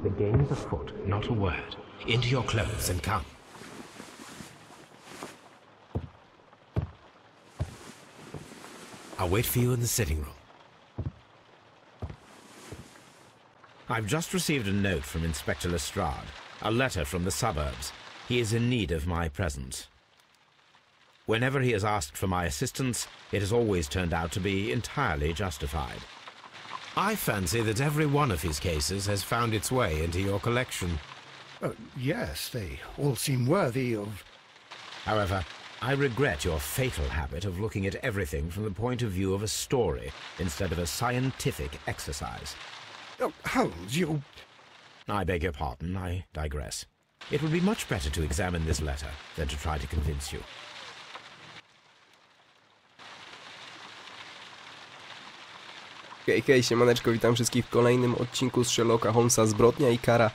The game is afoot. Not a word. Into your clothes and come. I'll wait for you in the sitting room. I've just received a note from Inspector Lestrade, a letter from the suburbs. He is in need of my presence. Whenever he has asked for my assistance, it has always turned out to be entirely justified. I fancy that every one of his cases has found its way into your collection. Yes, they all seem worthy of... However, I regret your fatal habit of looking at everything from the point of view of a story instead of a scientific exercise. Oh, Holmes, you... I beg your pardon, I digress. It would be much better to examine this letter than to try to convince you. Hej, siemaneczko, witam wszystkich w kolejnym odcinku z Sherlocka Holmesa, Zbrodnia i kara.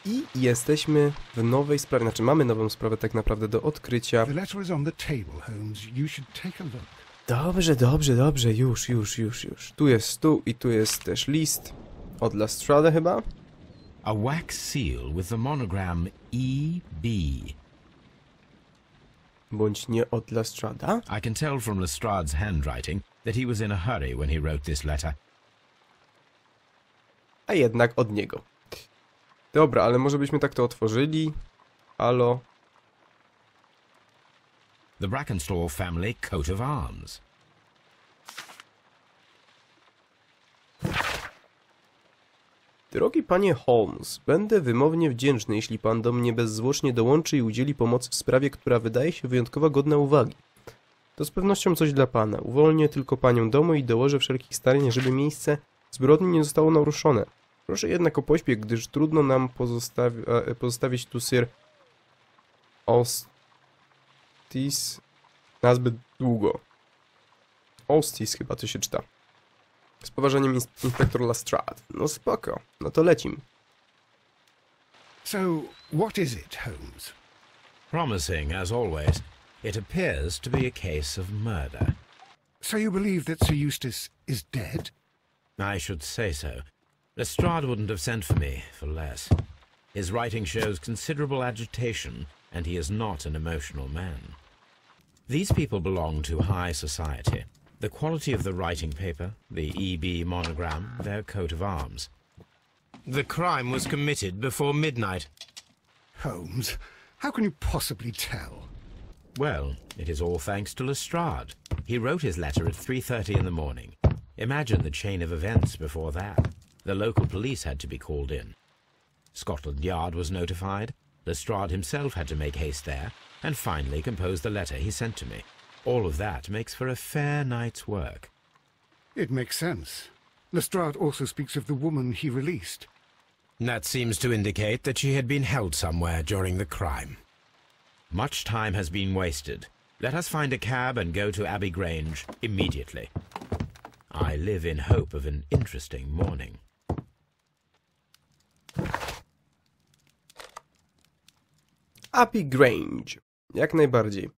I jesteśmy w nowej sprawie, znaczy mamy nową sprawę tak naprawdę do odkrycia. Dobrze, już. Tu jest stół i tu jest też list od Lestrade chyba. A wax seal with the monogram E.B. Bądź nie od Lestrada. I can tell from Lestrade's handwriting that he was in a hurry when he wrote this letter. A jednak od niego. Dobra, ale może byśmy tak to otworzyli. Halo. The Brackenstall family coat of arms. Drogi panie Holmes, będę wymownie wdzięczny, jeśli pan do mnie bezzwłocznie dołączy i udzieli pomocy w sprawie, która wydaje się wyjątkowo godna uwagi. To z pewnością coś dla pana. Uwolnię tylko panią domu i dołożę wszelkich starań, żeby miejsce zbrodni nie zostało naruszone. Proszę jednak o pośpiech, gdyż trudno nam pozostawić tu Sir Ostis na zbyt długo. Ostis chyba to się czyta. Z poważaniem inspektor Lestrade. No spoko, no to lecim. So, what is it, Holmes? Promising, as always, it appears to be a case of murder. So you believe that Sir Eustace is dead? I should say so. Lestrade wouldn't have sent for me for less. His writing shows considerable agitation, and he is not an emotional man. These people belong to high society. The quality of the writing paper, the E.B. monogram, their coat of arms. The crime was committed before midnight. Holmes, how can you possibly tell? Well, it is all thanks to Lestrade. He wrote his letter at 3:30 in the morning. Imagine the chain of events before that. The local police had to be called in. Scotland Yard was notified. Lestrade himself had to make haste there, and finally compose the letter he sent to me. All of that makes for a fair night's work. It makes sense. Lestrade also speaks of the woman he released. That seems to indicate that she had been held somewhere during the crime. Much time has been wasted. Let us find a cab and go to Abbey Grange immediately. I live in hope of an interesting morning. Abbey Grange. Jak najbardziej.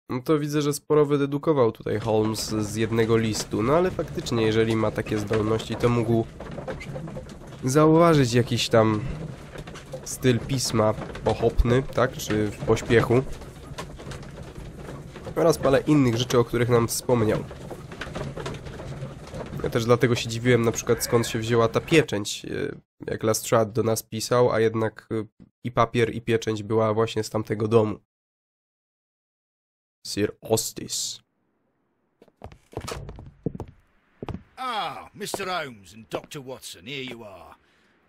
No to widzę, że sporo wydedukował tutaj Holmes z jednego listu. No ale faktycznie, jeżeli ma takie zdolności, to mógł zauważyć jakiś tam styl pisma pochopny, tak? Czy w pośpiechu. Oraz parę innych rzeczy, o których nam wspomniał. Ja też dlatego się dziwiłem na przykład, skąd się wzięła ta pieczęć, jak Lestrade do nas pisał, a jednak i papier, i pieczęć była właśnie z tamtego domu. Sir Ostis. Ah, Mr. Holmes and Dr. Watson, here you are.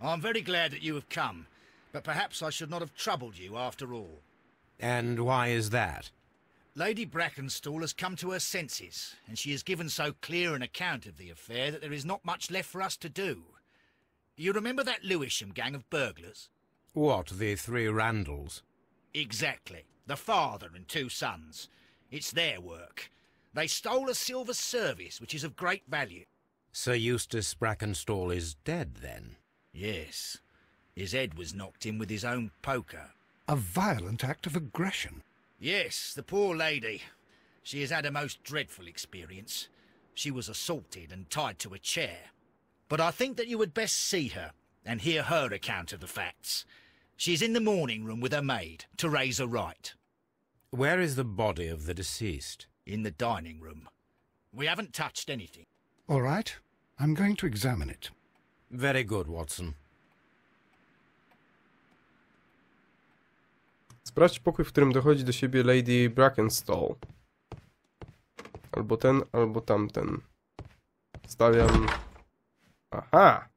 I'm very glad that you have come, but perhaps I should not have troubled you after all. And why is that? Lady Brackenstall has come to her senses, and she has given so clear an account of the affair that there is not much left for us to do. You remember that Lewisham gang of burglars? What, the three Randalls? Exactly. The father and two sons. It's their work. They stole a silver service, which is of great value. Sir Eustace Brackenstall is dead, then? Yes. His head was knocked in with his own poker. A violent act of aggression. Yes, the poor lady. She has had a most dreadful experience. She was assaulted and tied to a chair. But I think that you would best see her. and hear her account of the facts. She's in the morning room with her maid, Teresa Wright. Where is the body of the deceased? In the dining room. We haven't touched anything. All right. I'm going to examine it. Very good, Watson. Sprawdź pokój, w którym dochodzi do siebie Lady Brackenstall. Albo ten, albo tamten. Stawiam... Aha!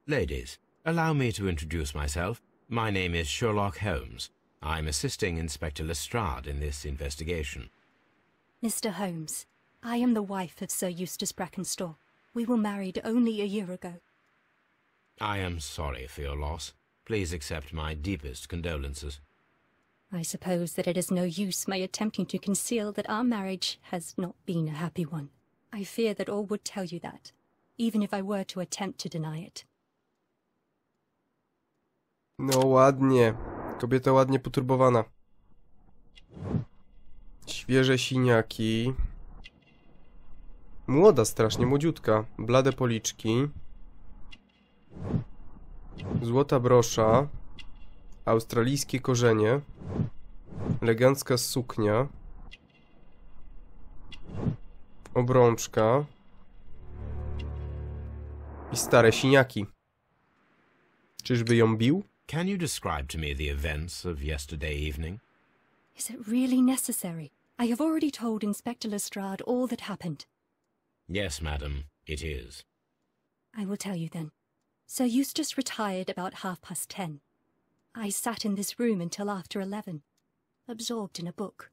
Ladies, allow me to introduce myself. My name is Sherlock Holmes. I'm assisting Inspector Lestrade in this investigation. Mr. Holmes, I am the wife of Sir Eustace Brackenstall. We were married only a year ago. I am sorry for your loss. Please accept my deepest condolences. I suppose that it is no use my attempting to conceal that our marriage has not been a happy one. I fear that all would tell you that, even if I were to attempt to deny it. No ładnie. Kobieta ładnie poturbowana. Świeże siniaki. Młoda strasznie, młodziutka. Blade policzki. Złota brosza. Australijskie korzenie. Elegancka suknia. Obrączka. I stare siniaki. Czyżby ją bił? Can you describe to me the events of yesterday evening? Is it really necessary? I have already told Inspector Lestrade all that happened. Yes, madam, it is. I will tell you then. Sir Eustace retired about 10:30. I sat in this room until after 11, absorbed in a book.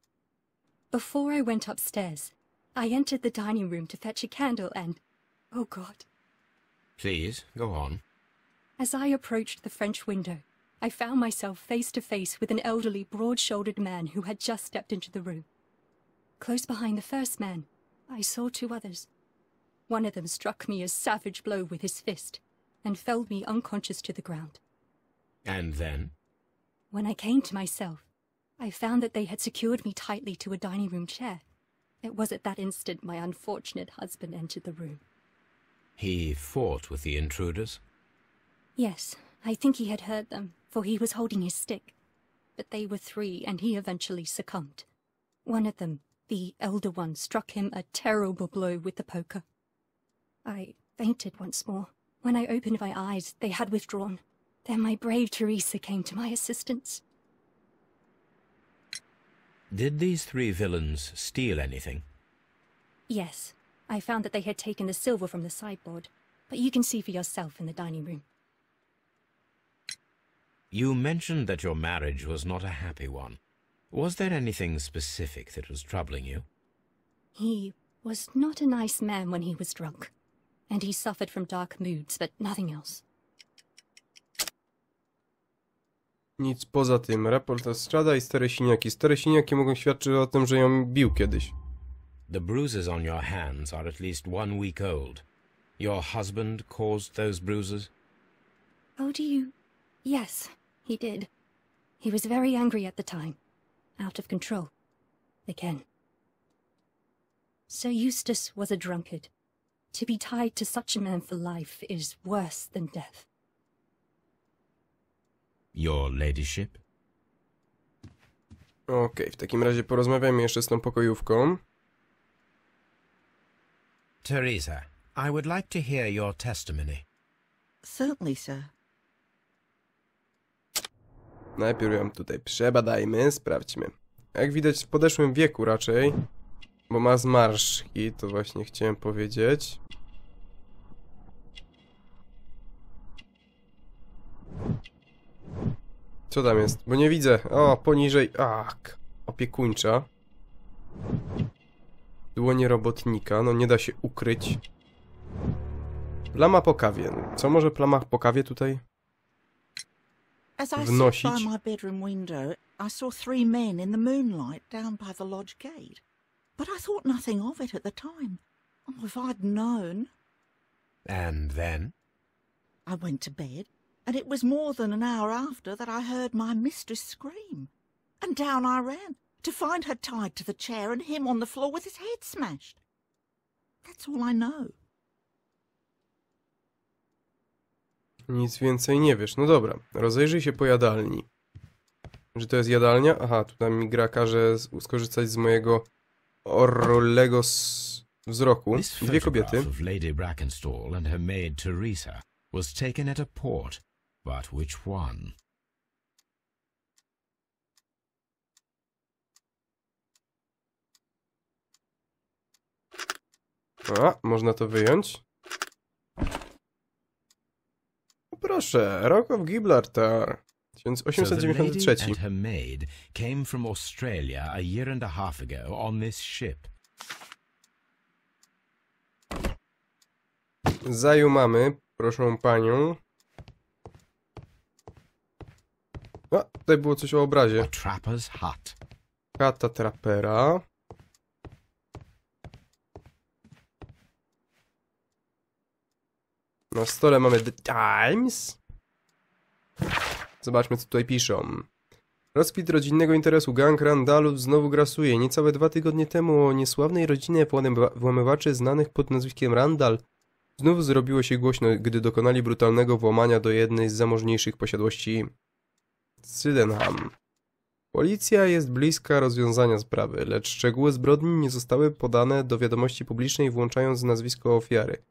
Before I went upstairs, I entered the dining room to fetch a candle and... oh God. Please, go on. As I approached the French window, I found myself face to face with an elderly, broad-shouldered man who had just stepped into the room. Close behind the first man, I saw two others. One of them struck me a savage blow with his fist and felled me unconscious to the ground. And then? When I came to myself, I found that they had secured me tightly to a dining room chair. It was at that instant my unfortunate husband entered the room. He fought with the intruders? Yes, I think he had heard them, for he was holding his stick. But they were three, and he eventually succumbed. One of them, the elder one, struck him a terrible blow with the poker. I fainted once more. When I opened my eyes, they had withdrawn. Then my brave Teresa came to my assistance. Did these three villains steal anything? Yes, I found that they had taken the silver from the sideboard, but you can see for yourself in the dining room. You mentioned that your marriage was not a happy one. Was there anything specific that was troubling you? He was not a nice man when he was drunk, and he suffered from dark moods, but nothing else. Nic poza tym. Raport Lestrada i stare siniaki. Stare siniaki mogą świadczyć o tym, że ją bił kiedyś. The bruises on your hands are at least 1 week old. Your husband caused those bruises? Oh, do you... Yes, he did. He was very angry at the time. Out of control. Again. Sir Eustace was a drunkard. To be tied to such a man for life is worse than death. Your ladyship? Okej, w takim razie porozmawiamy jeszcze z tą pokojówką. Teresa, I would like to hear your testimony. Certainly, sir. Najpierw ją tutaj przebadajmy, sprawdźmy. Jak widać w podeszłym wieku raczej, bo ma zmarszczki, to właśnie chciałem powiedzieć. Co tam jest? Bo nie widzę. O, poniżej. Ak, opiekuńcza. Dłonie robotnika, no nie da się ukryć. Plama po kawie. Co może plama po kawie tutaj As I wnosić? sat by my bedroom window, I saw 3 men in the moonlight down by the lodge gate. But I thought nothing of it at the time. Oh, if I'd known. And then? I went to bed, and it was more than an hour after that I heard my mistress scream. And down I ran, to find her tied to the chair and him on the floor with his head smashed. That's all I know. Nic więcej nie wiesz. No dobra, rozejrzyj się po jadalni. Że to jest jadalnia? Aha, tutaj mi gra każe skorzystać z mojego orlego wzroku. This Dwie kobiety. photograph of Lady Brackenstall and her maid Teresa was taken at a port, but which one? A, można to wyjąć. O, proszę, Rock of Gibraltar. So the 1893. lady and her maid came from Australia a year and a half ago on this ship. Zaju mamy, proszę panią. A, tutaj było coś o obrazie. A trapper's hut. Chata trapera. Na stole mamy The Times. Zobaczmy, co tutaj piszą. Rozkwit rodzinnego interesu. Gang Randallów znowu grasuje. Niecałe 2 tygodnie temu o niesławnej rodzinie włamywaczy znanych pod nazwiskiem Randall znów zrobiło się głośno, gdy dokonali brutalnego włamania do jednej z zamożniejszych posiadłości Sydenham. Policja jest bliska rozwiązania sprawy, lecz szczegóły zbrodni nie zostały podane do wiadomości publicznej, włączając nazwisko ofiary.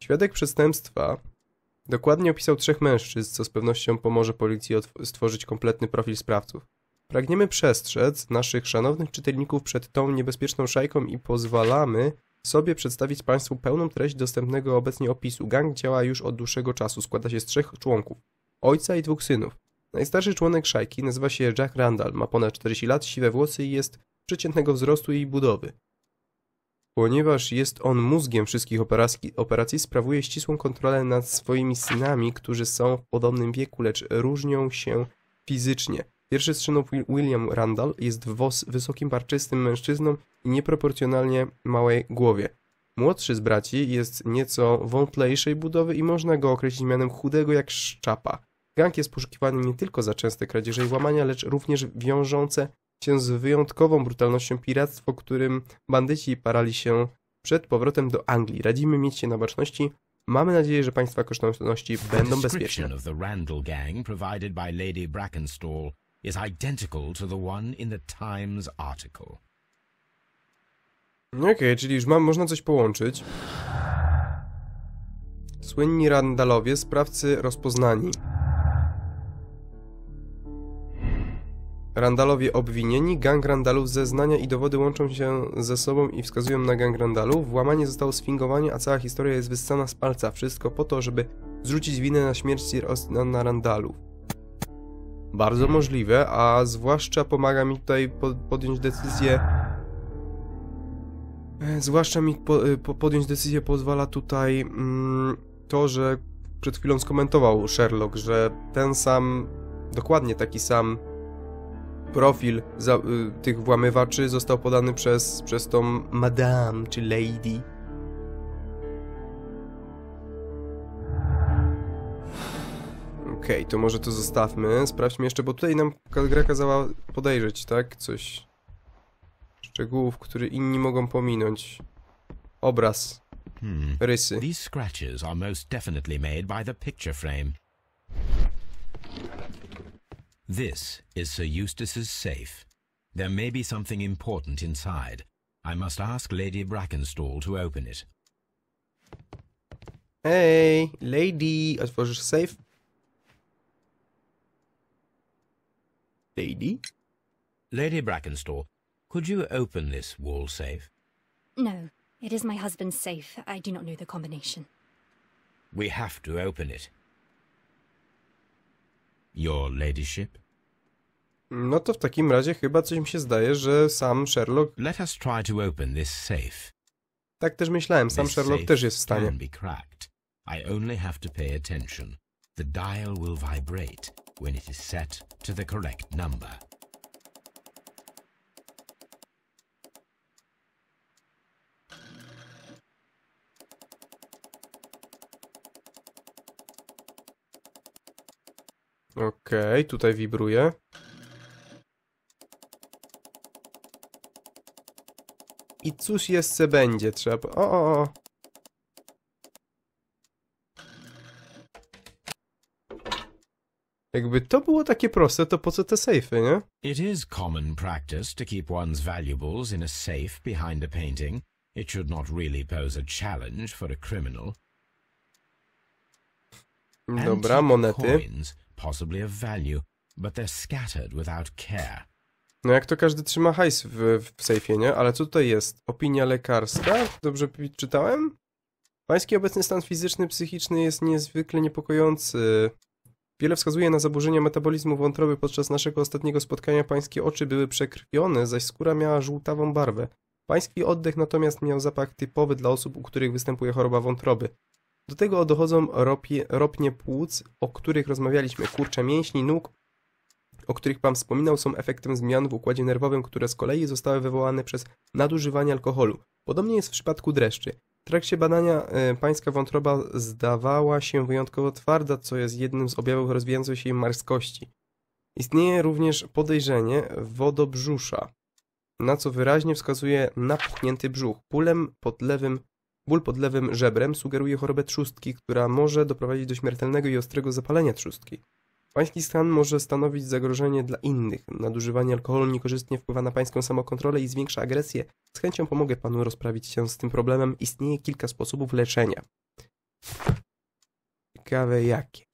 Świadek przestępstwa dokładnie opisał 3 mężczyzn, co z pewnością pomoże policji stworzyć kompletny profil sprawców. Pragniemy przestrzec naszych szanownych czytelników przed tą niebezpieczną szajką i pozwalamy sobie przedstawić Państwu pełną treść dostępnego obecnie opisu. Gang działa już od dłuższego czasu, składa się z 3 członków, ojca i 2 synów. Najstarszy członek szajki nazywa się Jack Randall, ma ponad 40 lat, siwe włosy i jest przeciętnego wzrostu i budowy. Ponieważ jest on mózgiem wszystkich operacji, sprawuje ścisłą kontrolę nad swoimi synami, którzy są w podobnym wieku, lecz różnią się fizycznie. Pierwszy z synów, William Randall, jest wysokim, parczystym mężczyzną i nieproporcjonalnie małej głowie. Młodszy z braci jest nieco wątlejszej budowy i można go określić mianem chudego jak szczapa. Gang jest poszukiwany nie tylko za częste kradzieże i włamania, lecz również wiążące się z wyjątkową brutalnością piractwo, którym bandyci parali się przed powrotem do Anglii. Radzimy mieć się na baczności. Mamy nadzieję, że Państwa kosztowności będą bezpieczne. The description of the Randall gang provided by Lady Brackenstall is identical to the one in the Times article. Okej, czyli już można coś połączyć. Słynni Randallowie, sprawcy rozpoznani. Randallowie obwinieni, gang Randallów, zeznania i dowody łączą się ze sobą i wskazują na gang Randallów. Włamanie zostało sfingowane, a cała historia jest wyssana z palca. Wszystko po to, żeby zrzucić winę na śmierć na Randallów. Bardzo możliwe, a zwłaszcza pomaga mi tutaj podjąć decyzję. Zwłaszcza mi podjąć decyzję pozwala tutaj to, że przed chwilą skomentował Sherlock, że ten sam, dokładnie taki sam profil tych włamywaczy został podany przez tą madame czy lady. Okej, to może to zostawmy. Sprawdźmy jeszcze, bo tutaj nam gra kazała podejrzeć, tak? Coś. Szczegółów, które inni mogą pominąć. Obraz. Rysy. These scratches are most definitely made by the picture frame. This is Sir Eustace's safe. There may be something important inside. I must ask Lady Brackenstall to open it. Hey, lady, otworzysz safe? Lady? Lady Brackenstall, could you open this wall safe? No, it is my husband's safe. I do not know the combination. We have to open it. Your ladyship? No to w takim razie chyba coś mi się zdaje, że sam Sherlock... Let us try to open this safe. Tak też myślałem, sam This Sherlock safe też jest w stanie. can be cracked. I only have to pay attention. The dial will vibrate when it is set to the correct number. Okej, tutaj wibruje. I cóż jeszcze będzie? Trzeba... O. Jakby to było takie proste, to po co te sejfy, nie? It is common practice to keep one's valuables in a safe behind a painting. It should not really pose a challenge for a criminal. Dobra, monety. Coins, possibly of value, but they're scattered without care. No jak to każdy trzyma hajs w sejfie, nie? Ale co tutaj jest? Opinia lekarska? Dobrze czytałem? Pański obecny stan fizyczny, psychiczny jest niezwykle niepokojący. Wiele wskazuje na zaburzenia metabolizmu wątroby. Podczas naszego ostatniego spotkania pańskie oczy były przekrwione, zaś skóra miała żółtawą barwę. Pański oddech natomiast miał zapach typowy dla osób, u których występuje choroba wątroby. Do tego dochodzą ropnie płuc, o których rozmawialiśmy, kurcze mięśni, nóg, o których pan wspominał, są efektem zmian w układzie nerwowym, które z kolei zostały wywołane przez nadużywanie alkoholu. Podobnie jest w przypadku dreszczy. W trakcie badania pańska wątroba zdawała się wyjątkowo twarda, co jest jednym z objawów rozwijającej się marskości. Istnieje również podejrzenie wodobrzusza, na co wyraźnie wskazuje napuchnięty brzuch. Ból pod lewym żebrem sugeruje chorobę trzustki, która może doprowadzić do śmiertelnego i ostrego zapalenia trzustki. Pański stan może stanowić zagrożenie dla innych. Nadużywanie alkoholu niekorzystnie wpływa na pańską samokontrolę i zwiększa agresję. Z chęcią pomogę panu rozprawić się z tym problemem. Istnieje kilka sposobów leczenia. Ciekawe jakie.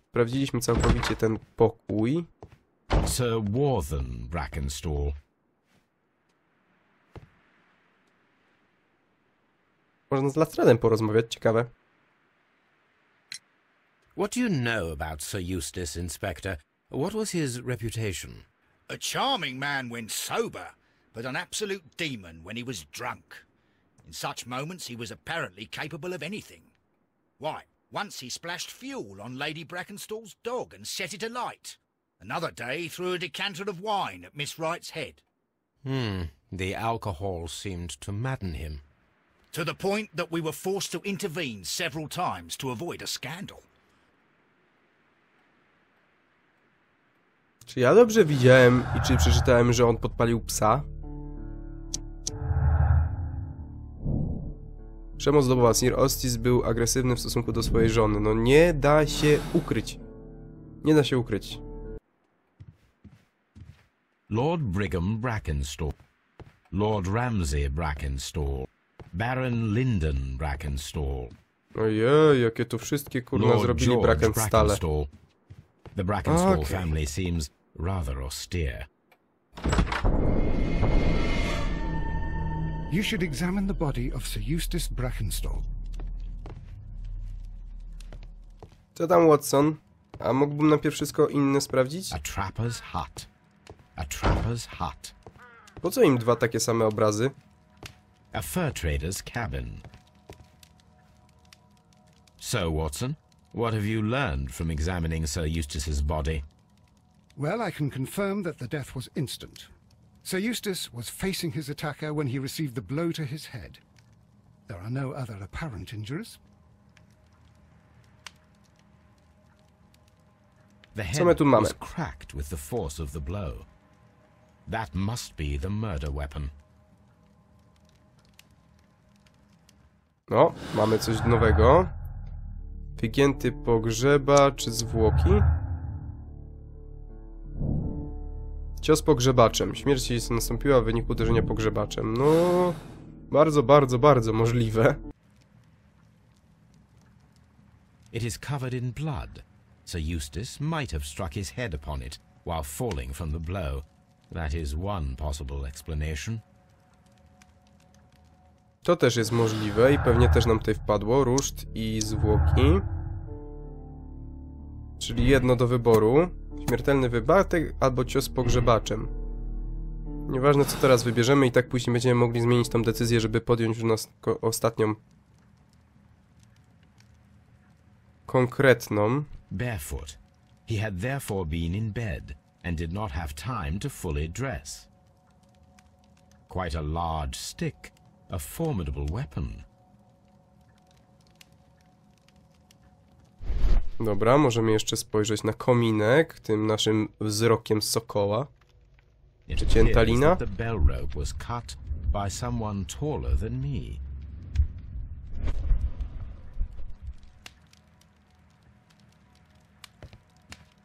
Sprawdziliśmy całkowicie ten pokój. Sir Warthen Brackenstall. Można z Lastradem porozmawiać, ciekawe. What do you know about Sir Eustace, Inspector? What was his reputation? A charming man when sober, but an absolute demon when he was drunk. In such moments he was apparently capable of anything. Why, once he splashed fuel on Lady Brackenstall's dog and set it alight. Another day he threw a decanter of wine at Miss Wright's head. The alcohol seemed to madden him. To the point that we were forced to intervene several times to avoid a scandal. Czy ja dobrze widziałem i czy przeczytałem, że on podpalił psa? Przemoc domowa. Sir Eustace był agresywny w stosunku do swojej żony. No nie da się ukryć. Nie da się ukryć. Lord Brigham Brackenstall. Lord Ramsay Brackenstall. Baron Lyndon Brackenstall. Ojej, jakie to wszystkie kurna Lord zrobili George Brackenstall. The Brackenstall family seems rather austere. You should examine the body of Sir Eustace Brackenstall. Co tam, Watson? A mógłbym najpierw wszystko inne sprawdzić? A trapper's hut. A trapper's hut. Po co im dwa takie same obrazy? A fur trader's cabin. So, Watson, what have you learned from examining Sir Eustace's body? Well, I can confirm that the death was instant. Sir Eustace was facing his attacker when he received the blow to his head. There are no other apparent injuries. The Co my tu head mamy? was cracked with the force of the blow. That must be the murder weapon. No, mamy coś nowego. Wygięty pogrzebacz, zwłoki. Cios pogrzebaczem. Śmierć nastąpiła w wyniku uderzenia pogrzebaczem. No, bardzo możliwe. It is covered in blood. Sir Eustace might have struck his head upon it while falling from the blow. That is one possible explanation. To też jest możliwe i pewnie też nam tutaj wpadło. Ruszt i zwłoki. Czyli jedno do wyboru. Śmiertelny wypadek albo cios pogrzebaczem. Nieważne co teraz wybierzemy i tak później będziemy mogli zmienić tą decyzję, żeby podjąć już nas ostatnią konkretną. Barefoot. He had therefore been in bed and did not have time to fully dress. Quite a large stick, a formidable weapon. Dobra, możemy jeszcze spojrzeć na kominek, tym naszym wzrokiem sokoła. Przecięta lina. The bell rope was cut by someone taller than me.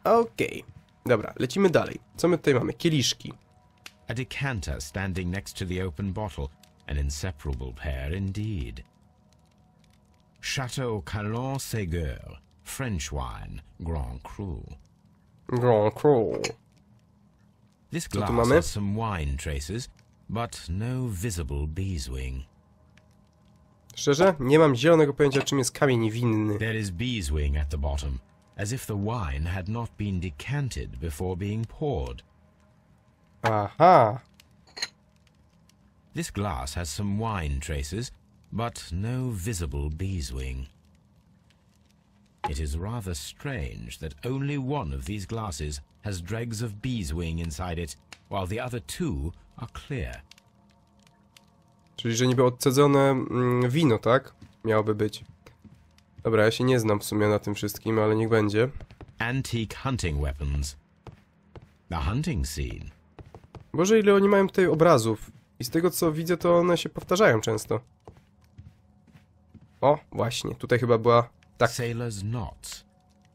Okej. Dobra, lecimy dalej. Co my tutaj mamy? Kieliszki. A decanter standing next to the open bottle. An inseparable pair indeed. Chateau Calon-Ségur. French wine. Grand Cru. Grand Cru. This Co tu glass mamy? has some wine traces, but no visible beeswing. Szczerze, nie mam zielonego pojęcia, czym jest kamień winny. There is beeswing at the bottom, as if the wine had not been decanted before being poured. Aha. This glass has some wine traces, but no visible beeswing. It is rather strange that only one of these glasses has dregs of beeswing inside it, while the other two are clear. Czyli, że niby odcedzone wino, tak? Miałoby być. Dobra, ja się nie znam w sumie na tym wszystkim, ale niech będzie. Antique hunting weapons. The hunting scene. Boże, ile oni mają tutaj obrazów. I z tego, co widzę, to one się powtarzają często. O, właśnie. Tutaj chyba była... Tak. Sailor's knots.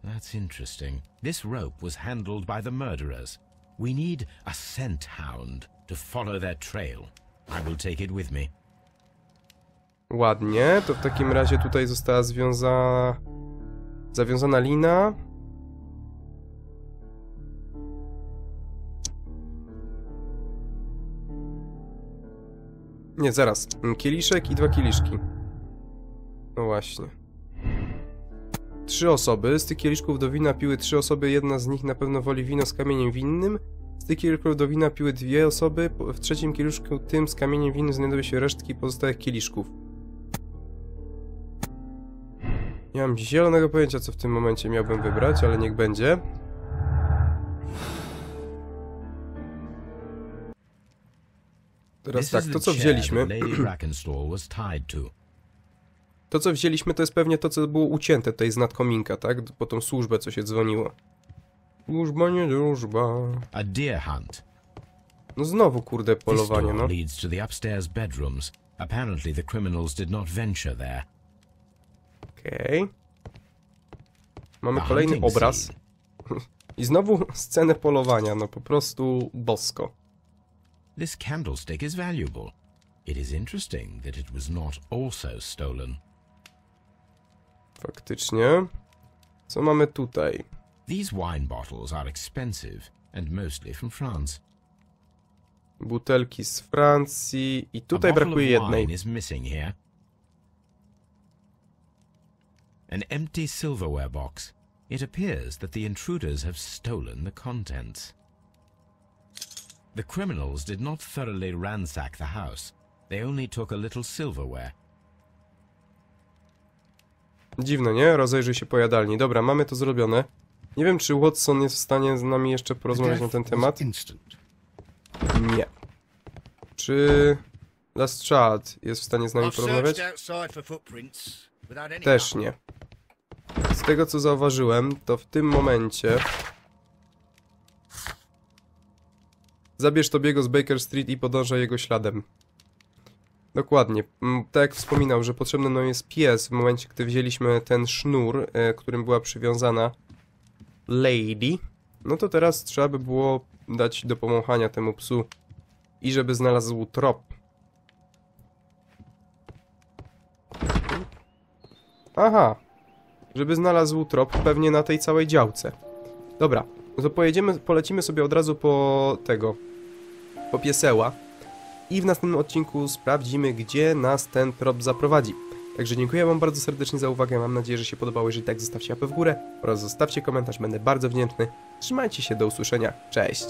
That's interesting. This rope was handled by the murderers. We need a scent hound to follow their trail. I will take it with me. Ładnie. To w takim razie tutaj została zawiązana lina. Nie, zaraz. Kieliszek i 2 kieliszki. No właśnie. 3 osoby. Z tych kieliszków do wina piły 3 osoby. Jedna z nich na pewno woli wino z kamieniem winnym. Z tych kieliszków do wina piły 2 osoby. W trzecim kieliszku, tym z kamieniem winnym, znajdowały się resztki pozostałych kieliszków. Nie mam zielonego pojęcia, co w tym momencie miałbym wybrać, ale niech będzie. Teraz tak, to co wzięliśmy... To co wzięliśmy, to jest pewnie to, co było ucięte tutaj z nadkominka, tak? Po tą służbę, co się dzwoniło. Służba, nie służba. A deer hunt. No znowu, kurde, polowanie, no. Leads to the upstairs bedrooms. Apparently the criminals did not venture there. Okej. Mamy kolejny obraz. I znowu scenę polowania, no po prostu bosko. This candlestick is valuable. It is interesting that it was not also stolen. Faktycznie. Co mamy tutaj? These wine bottles are expensive and mostly from France. Butelki z Francji i tutaj brakuje jednej. Is missing here. An empty silverware box. It appears that the intruders have stolen the contents. The criminals did not thoroughly ransack the house. They only took a little silverware. Dziwne, nie? Rozejrzyj się po jadalni. Dobra, mamy to zrobione. Nie wiem, czy Watson jest w stanie z nami jeszcze porozmawiać na ten temat. Nie. Czy Lestrade jest w stanie z nami porozmawiać? Też nie. Z tego, co zauważyłem, to w tym momencie... Zabierz Tobiego z Baker Street i podążaj jego śladem. Dokładnie. Tak jak wspominał, że potrzebny nam jest pies w momencie, gdy wzięliśmy ten sznur, którym była przywiązana Lady. No to teraz trzeba by było dać do pomąchania temu psu i żeby znalazł trop. Aha. Żeby znalazł trop pewnie na tej całej działce. Dobra. No to polecimy sobie od razu po pieseła i w następnym odcinku sprawdzimy, gdzie nas ten trop zaprowadzi. Także dziękuję wam bardzo serdecznie za uwagę, mam nadzieję, że się podobało. Jeżeli tak, zostawcie łapę w górę oraz zostawcie komentarz, będę bardzo wdzięczny. Trzymajcie się, do usłyszenia, cześć!